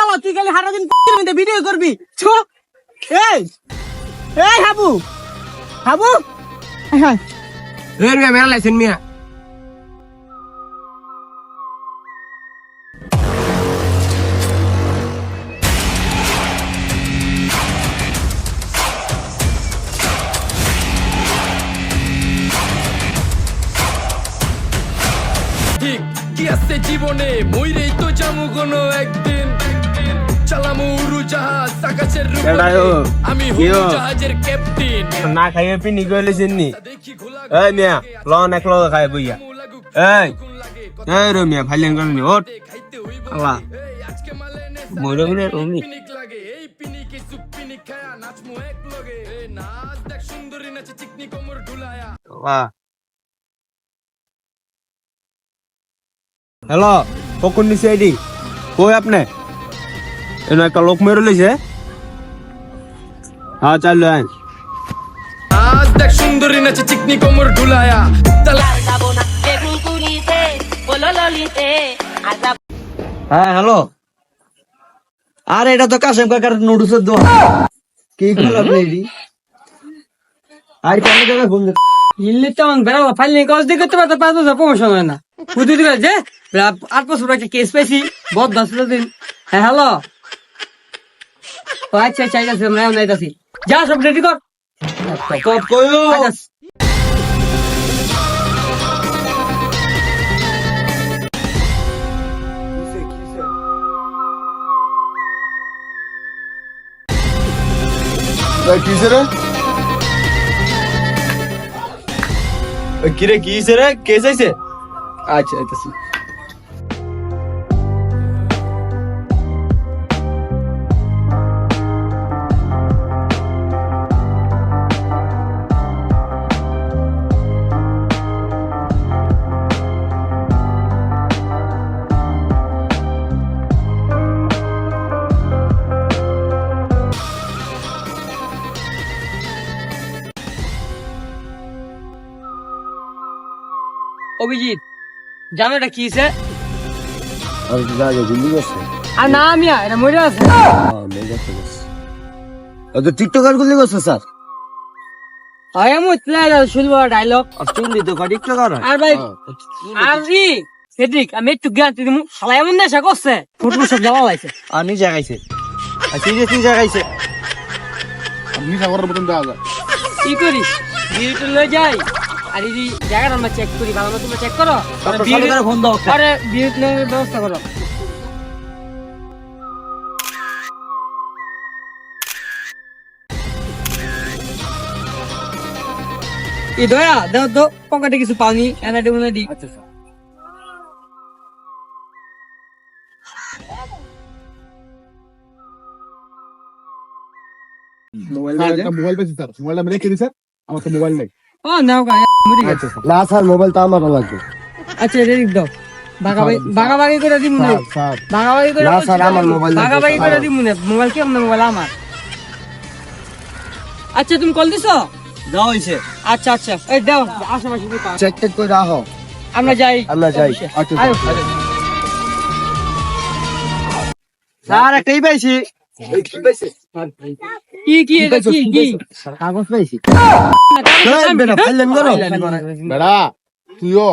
শালা তুই খালি সারা দিন মধ্যে ভিডিও করবি এই এই হাবু হাবু হ্যাঁ মিয়া মেলা লাইছেন মিয়া কি আছে জীবনে মইরেই তো যামু কোনো একদিন চালামু উড়োজাহাজ আকাশের রূপে আমি হবো জাহাজের ক্যাপ্টেন না খাইয়ে পিনি কইলে চিনি এই মিয়া লন এক লগে খাই বইয়া এই এই রে মিয়া ফাইলেন করনি ওঠ আল্লাহ মইরে মইরে রুমি পিনিক লাগে এই পিনিকে চুপ পিনিক খায়া নাচমু এক লগে এই নাচ দেখ সুন্দরী নাচে চিকনি কোমর ঢুলায়া আল্লাহ হ্যালো কখন নিছে আইডি কই আপনি এনে একটা লোক মেরে লইছে হ্যাঁ চালু আইন নাচ দেখ সুন্দরী নাচে চিকনি কোমর ঢুলায়া হ্যাঁ হ্যালো আর এটা তো কাশেম কাকার নুডলসের দোকান কি খোলা প্লেডি আর কোন জায়গায় ফোন দে ইল্লি তো বেড়া ফাইলিং কাজ দিয়ে করতে পারতে 5,000 প্রমোশন হয় না বুদ্ধি দিবে যে 8 বছর একটা কেস পাইছি বহুত 10 দিন হ্যাঁ হ্যালো আচ্ছা আচ্ছা আচ্ছা আমরা নাইতাছি যা সব রেডি কর কত কইও কিরে কি হইছে রে কেস আইছে আচ্ছা আইতাছি অভিজিৎ জানো এটা কি হইছে আর জায়গা গুলি গেছে আর না মিয়া এটা মরে আছে তো টিকটকার গুলি গেছে স্যার আয় মু প্লেয়ার শুনবো ডায়লগ চুন্ডি তো টিকটকার আর ভাই আর ই সেদিক আমি একটু গ্যারান্টি দিমু শালা এমন নেশা করছে ফুটবল সব জ্বালা লাইছে আর নিজে গাইছে আর নিজে গাইছে আপনি সাগরের মতন দেওয়া যায় কি করি বিউটি লয়ে যাই আর এই জায়গাটা আমরা চেক করি ভালো মতো চেক করো ফোন দাও আরে বিউটি নেওয়ার ব্যবস্থা করো এই দয়া দাও তো পকেটে কিছু পানি এনাডি মনে দি আচ্ছা স্যার মোবাইল পেয়েছি স্যার মোবাইলটা আমি রেখে দিই স্যার আমার তো মোবাইল নেই ও নাও গা মরি গেছে না স্যার মোবাইল তো আমার লাগবে আচ্ছা রেডি দাও ভাগাভাগি করে দিমু না স্যার ভাগাভাগি করে না স্যার আমার মোবাইল ভাগাভাগি করে দিমু না মোবাইল কি আপনার মোবাইল আমার আচ্ছা তুমি কল দিছো দাও হইছে আচ্ছা আচ্ছা এই দাও আশেপাশে দি পাও চেক টেক করে রাখো আমরা যাই আচ্ছা আয়ো স্যার একটাই পাইছি কি এটা কি কাগজ পাইছি কাগজ বেটা ফাইলেন করো বেড়া তুইও